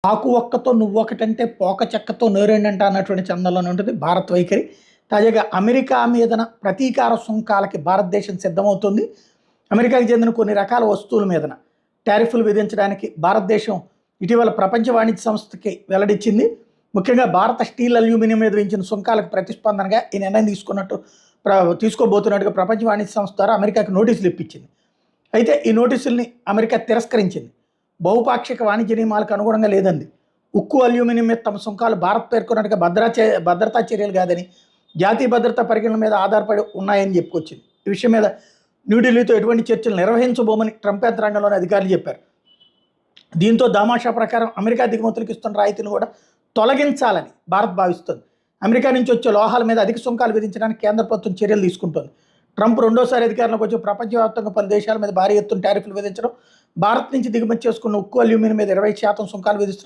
ఆకు ఒక్కతో నువ్వొకటంటే పోక చెక్కతో నోరెండంట అన్నటువంటి చందంలోనే ఉంటుంది భారత్ వైఖరి. తాజాగా అమెరికా మీదన ప్రతీకార సుంకాలకి భారతదేశం సిద్ధమవుతుంది. అమెరికాకి చెందిన కొన్ని రకాల వస్తువుల మీదన టారిఫ్లు విధించడానికి భారతదేశం ఇటీవల ప్రపంచ వాణిజ్య సంస్థకి వెల్లడించింది. ముఖ్యంగా భారత స్టీల్, అల్యూమినియం మీద విధించిన సుంకాలకు ప్రతిస్పందనగా ఈ నిర్ణయం తీసుకోబోతున్నట్టుగా ప్రపంచ వాణిజ్య సంస్థ ద్వారా అమెరికాకి నోటీసులు ఇప్పించింది. అయితే ఈ నోటీసుల్ని అమెరికా తిరస్కరించింది. బహుపాక్షిక వాణిజ్య నియమాలకు అనుగుణంగా లేదంది. ఉక్కు, అల్యూమినియం మీద తమ సుంకాలు భారత్ పేర్కొన్నట్టుగా భద్రతా చర్యలు కాదని, జాతీయ భద్రతా పరిగణన మీద ఆధారపడి ఉన్నాయని చెప్పుకొచ్చింది. ఈ విషయం మీద న్యూఢిల్లీతో ఎటువంటి చర్చలు నిర్వహించబోమని ట్రంప్ యంత్రాంగంలోని అధికారులు చెప్పారు. దీంతో దామాషా ప్రకారం అమెరికా దిగుమతులకు ఇస్తున్న రాయితీని కూడా తొలగించాలని భారత్ భావిస్తుంది. అమెరికా నుంచి వచ్చే లోహాల మీద అధిక సుంకాలు విధించడానికి కేంద్ర ప్రభుత్వం చర్యలు తీసుకుంటోంది. ట్రంప్ రెండోసారి అధికారంలోకి వచ్చి ప్రపంచవ్యాప్తంగా పలు దేశాల మీద భారీ ఎత్తున టారిఫ్లు విధించడం, భారత్ నుంచి దిగుమతి చేసుకున్న ఉక్కు, అల్యూమినియం మీద 20% సుంకాలు విధిస్తున్నారు.